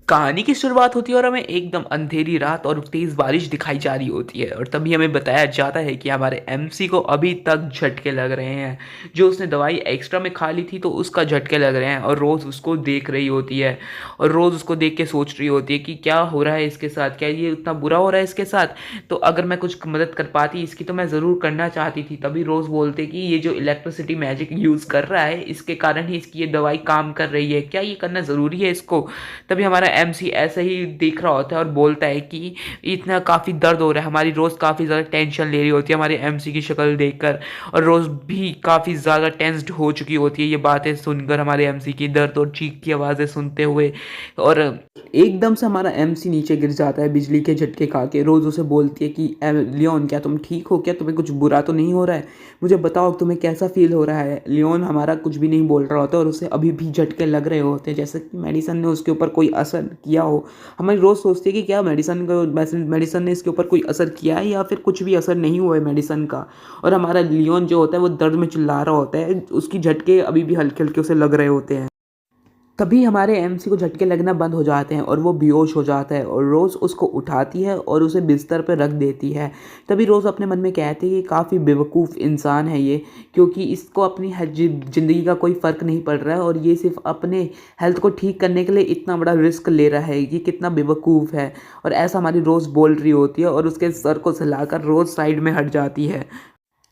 कहानी की शुरुआत होती है और हमें एकदम अंधेरी रात और तेज बारिश दिखाई जा रही होती है और तभी हमें बताया जाता है कि हमारे एमसी को अभी तक झटके लग रहे हैं। जो उसने दवाई एक्स्ट्रा में खा ली थी तो उसका झटके लग रहे हैं और रोज़ उसको देख रही होती है और रोज़ उसको देख के सोच रही होती है कि क्या हो रहा है इसके साथ, क्या ये इतना बुरा हो रहा है इसके साथ। तो अगर मैं कुछ मदद कर पाती इसकी तो मैं ज़रूर करना चाहती थी। तभी रोज़ बोलते कि ये जो इलेक्ट्रिसिटी मैजिक यूज़ कर रहा है इसके कारण ही इसकी ये दवाई काम कर रही है, क्या ये करना ज़रूरी है इसको। तभी हमारा एमसी ऐसे ही देख रहा होता है और बोलता है कि इतना काफ़ी दर्द हो रहा है। हमारी रोज़ काफ़ी ज़्यादा टेंशन ले रही होती है हमारे एमसी की शक्ल देखकर और रोज़ भी काफ़ी ज़्यादा टेंस्ड हो चुकी होती है ये बातें सुनकर, हमारे एमसी की दर्द और चीख की आवाज़ें सुनते हुए। और एकदम से हमारा एमसी नीचे गिर जाता है बिजली के झटके खा के। रोज़ उसे बोलती है कि लियोन क्या तुम ठीक हो, क्या तुम्हें कुछ बुरा तो नहीं हो रहा है, मुझे बताओ तुम्हें कैसा फील हो रहा है। लियोन हमारा कुछ भी नहीं बोल रहा होता और उसे अभी भी झटके लग रहे होते हैं जैसे कि मेडिसन ने उसके ऊपर कोई असर किया हो। हमारी रोज़ सोचती है कि क्या मेडिसन ने इसके ऊपर कोई असर किया है या फिर कुछ भी असर नहीं हुआ है मेडिसन का। और हमारा लियोन जो होता है वो दर्द में चिल्ला रहा होता है, उसकी झटके अभी भी हल्के हल्के उसे लग रहे होते हैं। तभी हमारे एमसी को झटके लगना बंद हो जाते हैं और वो बेहोश हो जाता है और रोज़ उसको उठाती है और उसे बिस्तर पर रख देती है। तभी रोज़ अपने मन में कहती है कि काफ़ी बेवकूफ़ इंसान है ये, क्योंकि इसको अपनी ज़िंदगी का कोई फ़र्क नहीं पड़ रहा है और ये सिर्फ अपने हेल्थ को ठीक करने के लिए इतना बड़ा रिस्क ले रहा है, ये कितना बेवकूफ़ है। और ऐसा हमारी रोज़ बोल रही होती है और उसके सर को सहलाकर रोज़ साइड में हट जाती है।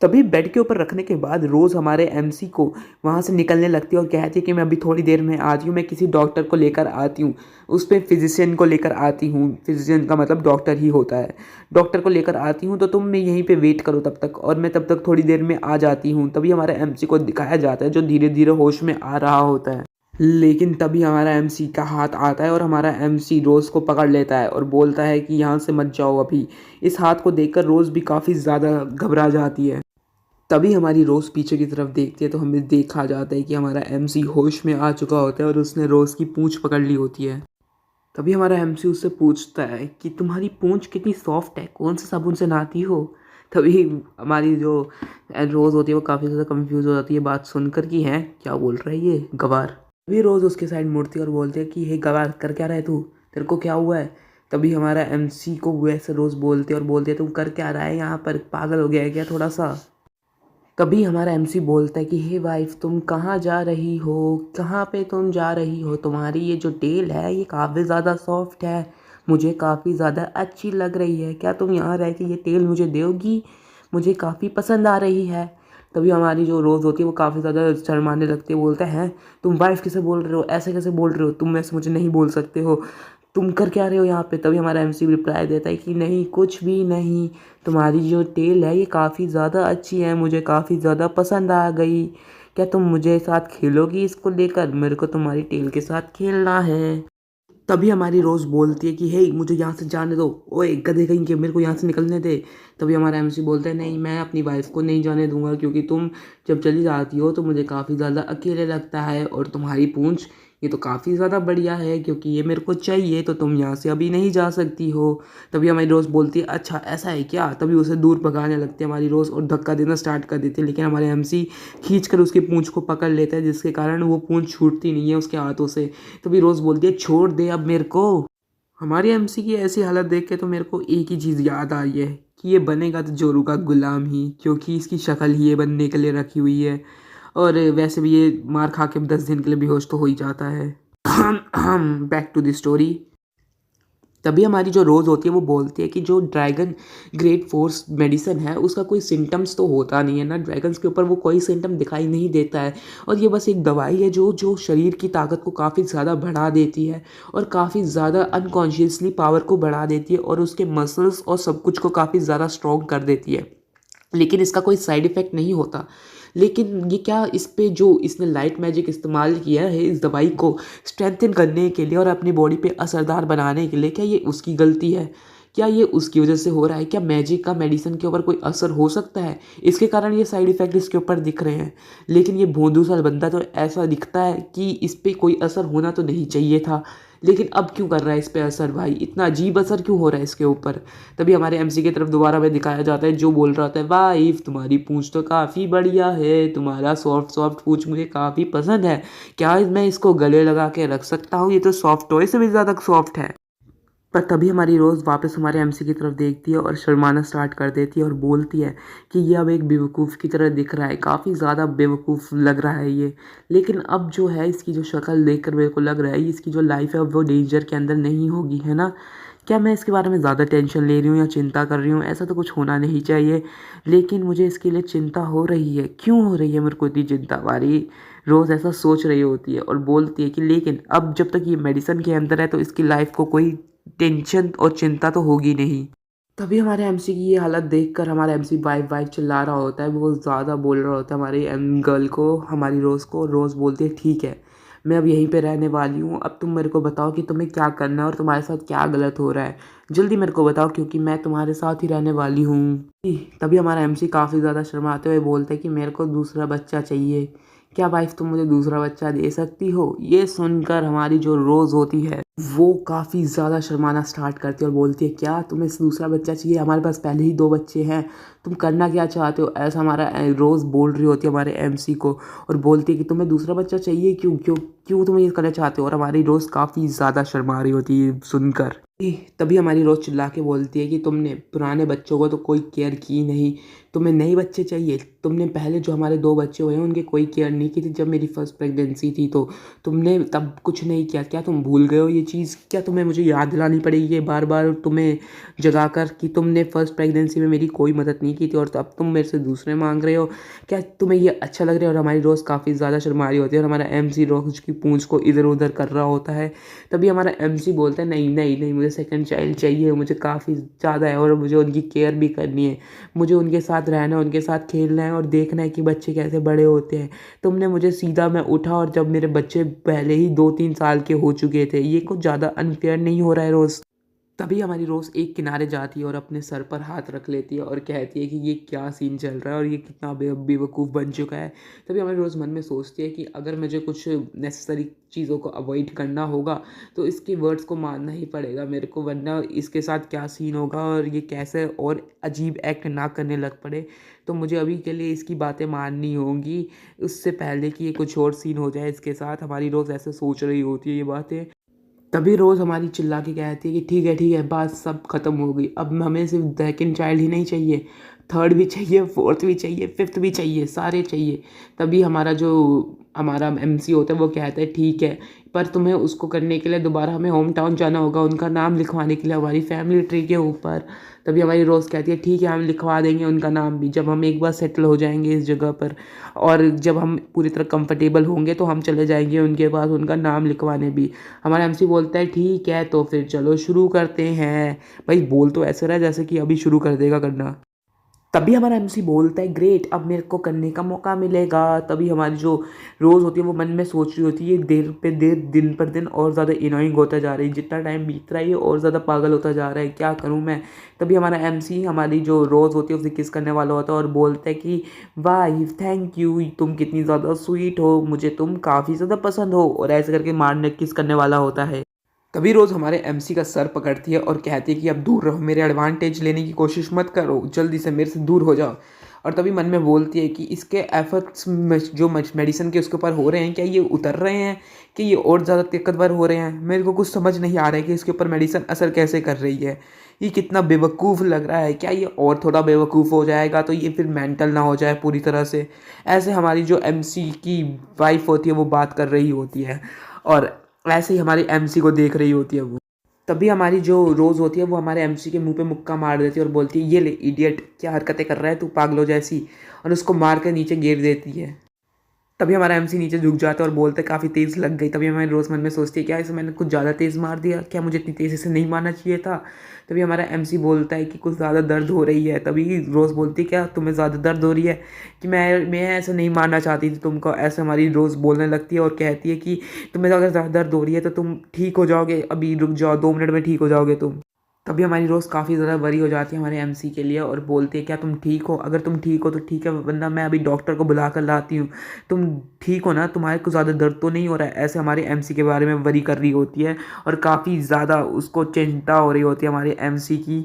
तभी बेड के ऊपर रखने के बाद रोज़ हमारे एमसी को वहाँ से निकलने लगती है और कहती है कि मैं अभी थोड़ी देर में आती हूँ, मैं किसी डॉक्टर को लेकर आती हूँ, उस पे फिजिशियन को लेकर आती हूँ। फिजिशियन का मतलब डॉक्टर ही होता है। डॉक्टर को लेकर आती हूँ तो तुम मैं यहीं पे वेट करो तब तक, और मैं तब तक थोड़ी देर में आ जाती हूँ। तभी हमारे एमसी को दिखाया जाता है जो धीरे धीरे होश में आ रहा होता है। लेकिन तभी हमारा एमसी का हाथ आता है और हमारा एमसी रोज़ को पकड़ लेता है और बोलता है कि यहाँ से मत जाओ अभी। इस हाथ को देखकर रोज़ भी काफ़ी ज़्यादा घबरा जाती है। तभी हमारी रोज़ पीछे की तरफ देखती है तो हमें देखा जाता है कि हमारा एमसी होश में आ चुका होता है और उसने रोज़ की पूँछ पकड़ ली होती है। तभी हमारा एमसी उससे पूछता है कि तुम्हारी पूँछ कितनी सॉफ्ट है, कौन से साबुन से नहाती हो। तभी हमारी जो रोज़ होती है वो काफ़ी ज़्यादा कंफ्यूज हो जाती है बात सुनकर कि हैं क्या बोल रहा है ये गवार। तभी रोज़ उसके साइड मुड़ती है और बोलती है कि हे गवार कर क्या रहा है तू, तेरे को क्या हुआ है। तभी हमारा एमसी को वैसे रोज़ बोलती है और बोलती है तुम कर क्या रहा है यहाँ पर, पागल हो गया है क्या थोड़ा सा। तभी हमारा एमसी बोलता है कि हे वाइफ तुम कहाँ जा रही हो, कहाँ पे तुम जा रही हो, तुम्हारी ये जो टेल है ये काफ़ी ज़्यादा सॉफ्ट है, मुझे काफ़ी ज़्यादा अच्छी लग रही है, क्या तुम यहाँ रह के ये टेल मुझे दोगी, मुझे काफ़ी पसंद आ रही है। तभी हमारी जो रोज़ होती है वो काफ़ी ज़्यादा शर्माने लगती है, बोलता है तुम वाइफ कैसे बोल रहे हो, ऐसे कैसे बोल रहे हो, तुम ऐसे मुझे नहीं बोल सकते हो, तुम कर क्या रहे हो यहाँ पे। तभी हमारा एमसी रिप्लाई देता है कि नहीं कुछ भी नहीं, तुम्हारी जो टेल है ये काफ़ी ज़्यादा अच्छी है, मुझे काफ़ी ज़्यादा पसंद आ गई, क्या तुम मुझे साथ खेलोगी इसको लेकर, मेरे को तुम्हारी टेल के साथ खेलना है। तभी हमारी रोज़ बोलती है कि हे मुझे यहाँ से जाने दो, ओए गधे कहीं के, मेरे को यहाँ से निकलने दे। तभी हमारा एमसी बोलता है नहीं मैं अपनी वाइफ को नहीं जाने दूंगा, क्योंकि तुम जब चली जाती हो तो मुझे काफ़ी ज़्यादा अकेले लगता है, और तुम्हारी पूंछ ये तो काफ़ी ज़्यादा बढ़िया है क्योंकि ये मेरे को चाहिए, तो तुम यहाँ से अभी नहीं जा सकती हो। तभी हमारी रोज़ बोलती है अच्छा ऐसा है क्या। तभी उसे दूर भगाने लगती है हमारी रोज़ और धक्का देना स्टार्ट कर देती है, लेकिन हमारे एमसी खींच कर उसकी पूंछ को पकड़ लेता है जिसके कारण वो पूंछ छूटती नहीं है उसके हाथों से। तभी रोज़ बोलती है छोड़ दे अब मेरे को। हमारी एमसी की ऐसी हालत देख के तो मेरे को एक ही चीज़ याद आ रही है कि ये बनेगा तो जोरू का गुलाम ही, क्योंकि इसकी शक्ल ही ये बनने के लिए रखी हुई है, और वैसे भी ये मार खा के 10 दिन के लिए बेहोश तो हो ही जाता है। Back to the story. तभी हमारी जो रोज़ होती है वो बोलती है कि जो ड्रैगन ग्रेट फोर्स मेडिसिन है उसका कोई सिम्टम्स तो होता नहीं है ना, ड्रैगन्स के ऊपर वो कोई सिम्टम दिखाई नहीं देता है, और ये बस एक दवाई है जो जो शरीर की ताकत को काफ़ी ज़्यादा बढ़ा देती है और काफ़ी ज़्यादा अनकॉन्शियसली पावर को बढ़ा देती है और उसके मसल्स और सब कुछ को काफ़ी ज़्यादा स्ट्रॉन्ग कर देती है, लेकिन इसका कोई साइड इफ़ेक्ट नहीं होता। लेकिन ये क्या इस पे जो इसने लाइट मैजिक इस्तेमाल किया है इस दवाई को स्ट्रेंथन करने के लिए और अपनी बॉडी पे असरदार बनाने के लिए, क्या ये उसकी गलती है, क्या ये उसकी वजह से हो रहा है, क्या मैजिक का मेडिसिन के ऊपर कोई असर हो सकता है, इसके कारण ये साइड इफ़ेक्ट इसके ऊपर दिख रहे हैं। लेकिन ये भोंदू सा बंदा तो ऐसा दिखता है कि इस पर कोई असर होना तो नहीं चाहिए था, लेकिन अब क्यों कर रहा है इस पे असर भाई, इतना अजीब असर क्यों हो रहा है इसके ऊपर। तभी हमारे एमसी की तरफ दोबारा में दिखाया जाता है, जो बोल रहा होता है, वाइफ तुम्हारी पूंछ तो काफ़ी बढ़िया है, तुम्हारा सॉफ्ट सॉफ्ट पूंछ मुझे काफ़ी पसंद है, क्या मैं इसको गले लगा के रख सकता हूँ, ये तो सॉफ्ट टॉय से भी ज़्यादा सॉफ्ट है। पर तभी हमारी रोज़ वापस हमारे एमसी की तरफ देखती है और शर्माना स्टार्ट कर देती है और बोलती है कि ये अब एक बेवकूफ़ की तरह दिख रहा है, काफ़ी ज़्यादा बेवकूफ़ लग रहा है ये। लेकिन अब जो है इसकी जो शक्ल देखकर मेरे को लग रहा है इसकी जो लाइफ़ है वो डेंजर के अंदर नहीं होगी, है ना। क्या मैं इसके बारे में ज़्यादा टेंशन ले रही हूँ या चिंता कर रही हूँ, ऐसा तो कुछ होना नहीं चाहिए। लेकिन मुझे इसके लिए चिंता हो रही है, क्यों हो रही है मेरे को इतनी चिंता। हमारी रोज़ ऐसा सोच रही होती है और बोलती है कि लेकिन अब जब तक ये मेडिसिन के अंदर है तो इसकी लाइफ को कोई टेंशन और चिंता तो होगी नहीं। तभी हमारे एमसी की ये हालत देखकर हमारा एमसी वाइफ वाइफ चिल्ला रहा होता है, बहुत ज़्यादा बोल रहा होता है हमारी एम गर्ल को, हमारी रोज़ को। रोज़ बोलती है ठीक है मैं अब यहीं पे रहने वाली हूँ, अब तुम मेरे को बताओ कि तुम्हें क्या करना है और तुम्हारे साथ क्या गलत हो रहा है, जल्दी मेरे को बताओ क्योंकि मैं तुम्हारे साथ ही रहने वाली हूँ। तभी हमारा एमसी काफ़ी ज़्यादा शर्माते हुए बोलता है कि मेरे को दूसरा बच्चा चाहिए, क्या वाइफ तुम मुझे दूसरा बच्चा दे सकती हो। ये सुनकर हमारी जो रोज़ होती है वो काफ़ी ज़्यादा शर्माना स्टार्ट करती है और बोलती है क्या तुम्हें दूसरा बच्चा चाहिए, हमारे पास पहले ही 2 बच्चे हैं, तुम करना क्या चाहते हो। ऐसा हमारा रोज़ बोल रही होती है हमारे एमसी को और बोलती है कि तुम्हें दूसरा बच्चा चाहिए, क्यों क्यों क्यों तुम ये करना चाहते हो। और हमारी रोज़ काफ़ी ज़्यादा शर्मा रही होती है सुनकर। तभी हमारी रोज़ चिल्ला के बोलती है कि तुमने पुराने बच्चों को तो कोई केयर की नहीं, तुम्हें नए बच्चे चाहिए। तुमने पहले जो हमारे 2 बच्चे हुए हैं उनकी कोई केयर नहीं की थी, जब मेरी फर्स्ट प्रेगनेंसी थी तो तुमने तब कुछ नहीं किया, क्या तुम भूल गए हो ये चीज़। क्या तुम्हें मुझे याद दिलानी पड़ेगी ये बार बार तुम्हें जगा कर कि तुमने फर्स्ट प्रेगनेंसी में मेरी कोई मदद नहीं की थी और अब तुम मेरे से दूसरे मांग रहे हो, क्या तुम्हें ये अच्छा लग रहा है। और हमारी रोज़ काफ़ी ज़्यादा शर्मा रही होती है और हमारा एमसी रोज़ की पूंछ को इधर उधर कर रहा होता है। तभी हमारा एमसी बोलता है नहीं नहीं नहीं, मुझे सेकंड चाइल्ड चाहिए, मुझे काफ़ी ज़्यादा है और मुझे उनकी केयर भी करनी है, मुझे उनके साथ रहना है, उनके साथ खेलना है और देखना है कि बच्चे कैसे बड़े होते हैं। तुमने मुझे सीधा मैं उठा और जब मेरे बच्चे पहले ही 2-3 साल के हो चुके थे, ये कुछ ज़्यादा अनफेयर नहीं हो रहा है रोज़। तभी हमारी रोज़ एक किनारे जाती है और अपने सर पर हाथ रख लेती है और कहती है कि ये क्या सीन चल रहा है और ये कितना बेवकूफ़ बन चुका है। तभी हमारी रोज़ मन में सोचती है कि अगर मुझे कुछ नेसेसरी चीज़ों को अवॉइड करना होगा तो इसके वर्ड्स को मानना ही पड़ेगा मेरे को, वरना इसके साथ क्या सीन होगा और ये कैसे और अजीब एक्ट ना करने लग पड़े। तो मुझे अभी के लिए इसकी बातें माननी होंगी, उससे पहले कि ये कुछ और सीन हो जाए इसके साथ। हमारी रोज़ ऐसे सोच रही होती है ये बातें। तभी रोज़ हमारी चिल्ला के कहती है कि ठीक है बात सब ख़त्म हो गई, अब हमें सिर्फ सेकंड चाइल्ड ही नहीं चाहिए, थर्ड भी चाहिए, फोर्थ भी चाहिए, फिफ्थ भी चाहिए, सारे चाहिए। तभी हमारा एमसी होता है वो कहता है ठीक है, पर तुम्हें उसको करने के लिए दोबारा हमें होम टाउन जाना होगा उनका नाम लिखवाने के लिए हमारी फैमिली ट्री के ऊपर। तभी हमारी रोज़ कहती है ठीक है हम लिखवा देंगे उनका नाम भी, जब हम एक बार सेटल हो जाएंगे इस जगह पर और जब हम पूरी तरह कंफर्टेबल होंगे तो हम चले जाएंगे उनके पास उनका नाम लिखवाने भी। हमारा एमसी बोलता है ठीक है तो फिर चलो शुरू करते हैं। भाई बोल तो ऐसे रहा है जैसे कि अभी शुरू कर देगा करना। तभी हमारा एमसी बोलता है ग्रेट अब मेरे को करने का मौका मिलेगा। तभी हमारी जो रोज़ होती है वो मन में सोच रही होती है ये देर पे देर दिन पर दिन और ज़्यादा इनोइंग होता जा रही है, जितना टाइम बीत रहा है ये और ज़्यादा पागल होता जा रहा है, क्या करूँ मैं। तभी हमारा एमसी हमारी जो रोज़ होती है उसे किस करने वाला होता है और बोलता है कि वाह थैंक यू, तुम कितनी ज़्यादा स्वीट हो, मुझे तुम काफ़ी ज़्यादा पसंद हो, और ऐसे करके मारने किस करने वाला होता है। तभी रोज़ हमारे एमसी का सर पकड़ती है और कहती है कि अब दूर रहो, मेरे एडवांटेज लेने की कोशिश मत करो, जल्दी से मेरे से दूर हो जाओ। और तभी मन में बोलती है कि इसके एफर्ट्स जो मेडिसिन के उसके ऊपर हो रहे हैं क्या ये उतर रहे हैं कि ये और ज़्यादा ताकतवर हो रहे हैं। मेरे को कुछ समझ नहीं आ रहा है कि इसके ऊपर मेडिसिन असर कैसे कर रही है। ये कितना बेवकूफ़ लग रहा है, क्या ये और थोड़ा बेवकूफ़ हो जाएगा तो ये फिर मेंटल ना हो जाए पूरी तरह से। ऐसे हमारी जो एमसी की वाइफ होती है वो बात कर रही होती है और ऐसे ही हमारी एमसी को देख रही होती है वो। तभी हमारी जो रोज़ होती है वो हमारे एमसी के मुंह पे मुक्का मार देती है और बोलती है ये ले इडियट, क्या हरकतें कर रहा है तू पागलों जैसी, और उसको मार कर नीचे गिर देती है। तभी हमारा एमसी नीचे झुक जाता है और बोलता है काफ़ी तेज़ लग गई। तभी हमारे रोज़ मन में सोचती है क्या इसे मैंने कुछ ज़्यादा तेज़ मार दिया, क्या मुझे इतनी तेज़ी से नहीं मारना चाहिए था। तभी हमारा एमसी बोलता है कि कुछ ज़्यादा दर्द हो रही है। तभी रोज़ बोलती है क्या तुम्हें ज़्यादा दर्द हो रही है, कि मैं ऐसे नहीं मारना चाहती थी तुमको। ऐसे हमारी रोज़ बोलने लगती है और कहती है कि तुम्हें अगर ज़्यादा दर्द हो रही है तो तुम ठीक हो जाओगे, अभी रुक जाओ 2 मिनट में ठीक हो जाओगे तुम। तभी हमारी रोज़ काफ़ी ज़्यादा वरी हो जाती है हमारे एमसी के लिए और बोलती है क्या तुम ठीक हो, अगर तुम ठीक हो तो ठीक है वरना मैं अभी डॉक्टर को बुला कर लाती हूँ, तुम ठीक हो ना, तुम्हारे को ज़्यादा दर्द तो नहीं हो रहा है, ऐसे हमारे एमसी के बारे में वरी कर रही होती है और काफ़ी ज़्यादा उसको चिंता हो रही होती है हमारे एमसी की।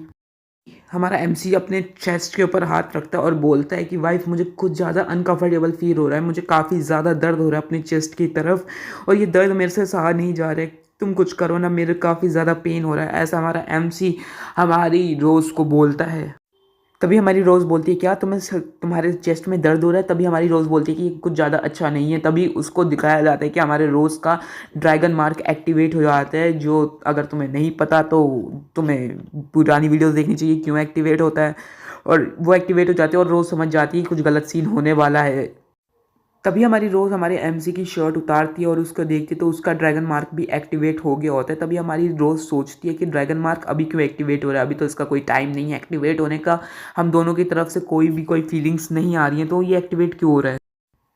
हमारा एमसी अपने चेस्ट के ऊपर हाथ रखता है और बोलता है कि वाइफ मुझे कुछ ज़्यादा अनकंफर्टेबल फील हो रहा है, मुझे काफ़ी ज़्यादा दर्द हो रहा है अपनी चेस्ट की तरफ और ये दर्द मेरे से सहा नहीं जा रहा है, तुम कुछ करो ना, मेरे काफ़ी ज़्यादा पेन हो रहा है, ऐसा हमारा एमसी हमारी रोज़ को बोलता है। तभी हमारी रोज़ बोलती है क्या तुम्हारे चेस्ट में दर्द हो रहा है, तभी हमारी रोज़ बोलती है कि कुछ ज़्यादा अच्छा नहीं है, तभी उसको दिखाया जाता है कि हमारे रोज़ का ड्रैगन मार्क एक्टिवेट हो जाता है, जो अगर तुम्हें नहीं पता तो तुम्हें पुरानी वीडियोस देखनी चाहिए क्यों एक्टिवेट होता है, और वो एक्टिवेट हो जाती है और रोज़ समझ जाती है कि कुछ गलत सीन होने वाला है। तभी हमारी रोज़ हमारे एमसी की शर्ट उतारती है और उसको देखती है तो उसका ड्रैगन मार्क भी एक्टिवेट हो गया होता है। तभी हमारी रोज़ सोचती है कि ड्रैगन मार्क अभी क्यों एक्टिवेट हो रहा है, अभी तो इसका कोई टाइम नहीं है एक्टिवेट होने का, हम दोनों की तरफ से कोई फीलिंग्स नहीं आ रही हैं, तो ये एक्टिवेट क्यों हो रहा है।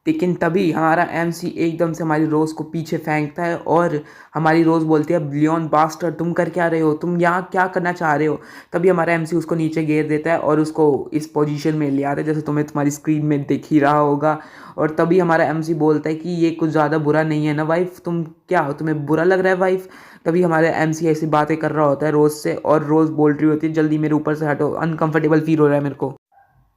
लेकिन तभी हमारा एमसी एकदम से हमारी रोज़ को पीछे फेंकता है और हमारी रोज़ बोलती है लियोन बास्टर तुम कर क्या रहे हो, तुम यहाँ क्या करना चाह रहे हो। तभी हमारा एमसी उसको नीचे गिर देता है और उसको इस पोजीशन में ले आता है जैसे तुम्हें तुम्हारी स्क्रीन में दिख ही रहा होगा। और तभी हमारा एमसी बोलता है कि ये कुछ ज़्यादा बुरा नहीं है ना वाइफ, तुम क्या हो, तुम्हें बुरा लग रहा है वाइफ। तभी हमारे एमसी ऐसी बातें कर रहा होता है रोज़ से और रोज़ बोल रही होती है जल्दी मेरे ऊपर से हटो, अनकंफर्टेबल फील हो रहा है मेरे को।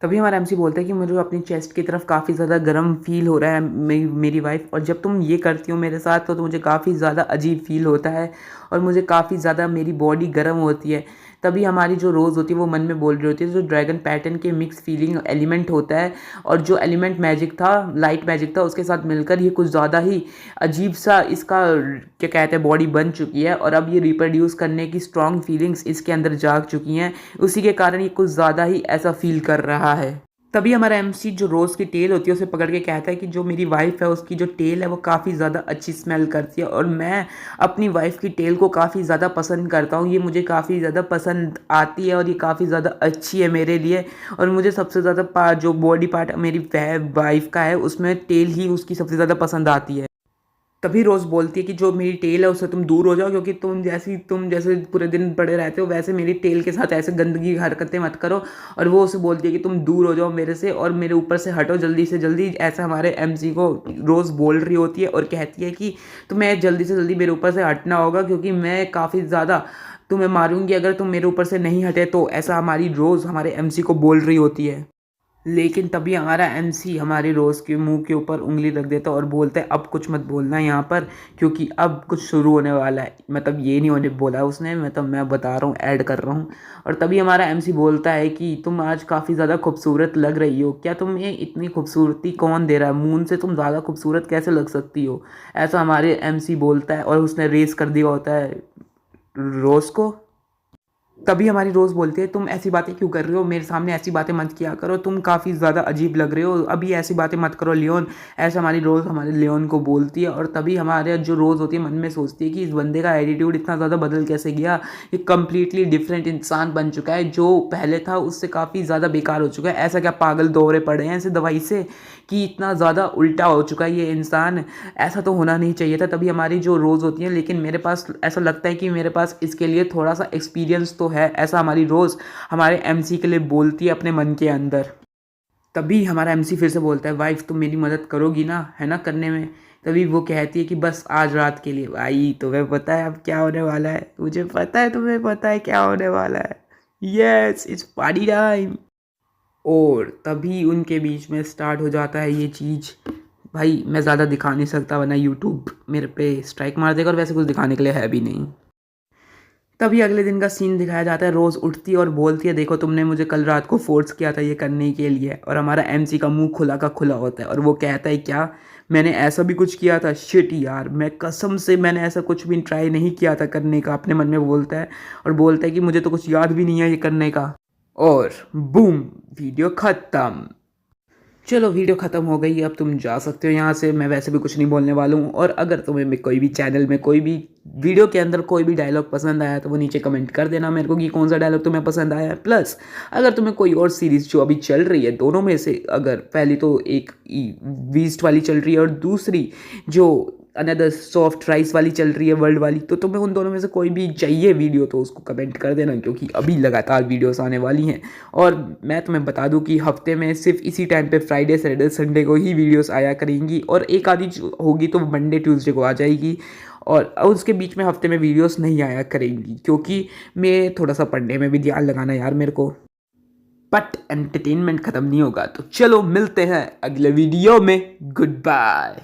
तभी हमारा एमसी बोलता है कि मुझे अपनी चेस्ट की तरफ काफ़ी ज़्यादा गर्म फील हो रहा है मेरी वाइफ, और जब तुम ये करती हो मेरे साथ तो मुझे काफ़ी ज़्यादा अजीब फील होता है और मुझे काफ़ी ज़्यादा मेरी बॉडी गर्म होती है। तभी हमारी जो रोज़ होती है वो मन में बोल रही होती है जो ड्रैगन पैटर्न के मिक्स फीलिंग एलिमेंट होता है और जो एलिमेंट मैजिक था, लाइट मैजिक था, उसके साथ मिलकर ये कुछ ज़्यादा ही अजीब सा इसका क्या कहते हैं बॉडी बन चुकी है और अब ये रिप्रोड्यूस करने की स्ट्रॉन्ग फीलिंग्स इसके अंदर जाग चुकी हैं, उसी के कारण ये कुछ ज़्यादा ही ऐसा फील कर रहा है। तभी हमारा एमसी जो रोज़ की टेल होती है उसे पकड़ के कहता है कि जो मेरी वाइफ़ है उसकी जो टेल है वो काफ़ी ज़्यादा अच्छी स्मेल करती है और मैं अपनी वाइफ़ की टेल को काफ़ी ज़्यादा पसंद करता हूँ, ये मुझे काफ़ी ज़्यादा पसंद आती है और ये काफ़ी ज़्यादा अच्छी है मेरे लिए, और मुझे सबसे ज़्यादा जो बॉडी पार्ट मेरी वाइफ़ का है उसमें टेल ही उसकी सबसे ज़्यादा पसंद आती है। तभी रोज़ बोलती है कि जो मेरी टेल है उससे तुम दूर हो जाओ, क्योंकि तुम जैसे पूरे दिन पड़े रहते हो वैसे मेरी टेल के साथ ऐसे गंदगी हरकतें मत करो, और वो उसे बोलती है कि तुम दूर हो जाओ मेरे से और मेरे ऊपर से हटो जल्दी से जल्दी, ऐसा हमारे एमसी को रोज़ बोल रही होती है और कहती है कि तुम्हें जल्दी से जल्दी मेरे ऊपर से हटना होगा क्योंकि मैं काफ़ी ज़्यादा तुम्हें मारूंगी अगर तुम मेरे ऊपर से नहीं हटे, तो ऐसा हमारी रोज़ हमारे एमसी को बोल रही होती है। लेकिन तभी हमारा एमसी हमारी रोज़ के मुंह के ऊपर उंगली रख देता है और बोलता है अब कुछ मत बोलना यहाँ पर क्योंकि अब कुछ शुरू होने वाला है, मतलब ये नहीं होने बोला उसने, मतलब मैं बता रहा हूँ, ऐड कर रहा हूँ। और तभी हमारा एमसी बोलता है कि तुम आज काफ़ी ज़्यादा खूबसूरत लग रही हो, क्या तुम्हें इतनी खूबसूरती कौन दे रहा है, मून से तुम ज़्यादा खूबसूरत कैसे लग सकती हो, ऐसा हमारे एमसी बोलता है और उसने रेस कर दिया होता है रोज़ को। तभी हमारी रोज़ बोलती है तुम ऐसी बातें क्यों कर रहे हो, मेरे सामने ऐसी बातें मत किया करो, तुम काफ़ी ज़्यादा अजीब लग रहे हो, अभी ऐसी बातें मत करो लियोन, ऐसा हमारी रोज़ हमारे लियोन को बोलती है। और तभी हमारे जो रोज़ होती है मन में सोचती है कि इस बंदे का एटीट्यूड इतना ज़्यादा बदल कैसे गया, ये कम्प्लीटली डिफरेंट इंसान बन चुका है, जो पहले था उससे काफ़ी ज़्यादा बेकार हो चुका है, ऐसा क्या पागल दौरे पड़े हैं ऐसे दवाई से कि इतना ज़्यादा उल्टा हो चुका है ये इंसान, ऐसा तो होना नहीं चाहिए था। तभी हमारी जो रोज़ होती है लेकिन मेरे पास ऐसा लगता है कि मेरे पास इसके लिए थोड़ा सा एक्सपीरियंस तो है, ऐसा हमारी रोज़ हमारे एमसी के लिए बोलती है अपने मन के अंदर। तभी हमारा एमसी फिर से बोलता है वाइफ तुम मेरी मदद करोगी ना, है ना करने में। तभी वो कहती है कि बस आज रात के लिए। भाई तुम्हें पता है अब क्या होने वाला है, मुझे पता है तुम्हें पता है क्या होने वाला है, यस इट्स पार्टी टाइम। और तभी उनके बीच में स्टार्ट हो जाता है ये चीज़। भाई मैं ज़्यादा दिखा नहीं सकता वरना यूट्यूब मेरे पे स्ट्राइक मार देगा, और वैसे कुछ दिखाने के लिए है भी नहीं। तभी अगले दिन का सीन दिखाया जाता है, रोज़ उठती है और बोलती है देखो तुमने मुझे कल रात को फोर्स किया था ये करने के लिए, और हमारा एमसी का मुंह खुला का खुला होता है और वो कहता है क्या मैंने ऐसा भी कुछ किया था, शिट यार मैं कसम से मैंने ऐसा कुछ भी ट्राई नहीं किया था करने का, अपने मन में बोलता है और बोलता है कि मुझे तो कुछ याद भी नहीं है ये करने का। और बूम, वीडियो ख़त्म। चलो वीडियो ख़त्म हो गई, अब तुम जा सकते हो यहाँ से, मैं वैसे भी कुछ नहीं बोलने वाला हूँ। और अगर तुम्हें कोई भी चैनल में कोई भी वीडियो के अंदर कोई भी डायलॉग पसंद आया तो वो नीचे कमेंट कर देना मेरे को कि कौन सा डायलॉग तुम्हें पसंद आया है। प्लस अगर तुम्हें कोई और सीरीज़ जो अभी चल रही है, दोनों में से अगर पहली तो एक बीस्ट वाली चल रही है और दूसरी जो अनदर सॉफ्ट राइस वाली चल रही है वर्ल्ड वाली। तो तुम्हें उन दोनों में से कोई भी चाहिए वीडियो तो उसको कमेंट कर देना, क्योंकि अभी लगातार वीडियोस आने वाली हैं। और मैं तुम्हें बता दूं कि हफ्ते में सिर्फ इसी टाइम पे फ्राइडे सैटरडे संडे को ही वीडियोस आया करेंगी, और एक आधी जो होगी तो मंडे ट्यूसडे को आ जाएगी। और उसके बीच में हफ्ते में वीडियोस नहीं आया करेंगी, क्योंकि मैं थोड़ा सा पढ़ने में भी ध्यान लगाना यार मेरे को। बट एंटरटेनमेंट ख़त्म नहीं होगा। तो चलो मिलते हैं अगले वीडियो में। Good bye.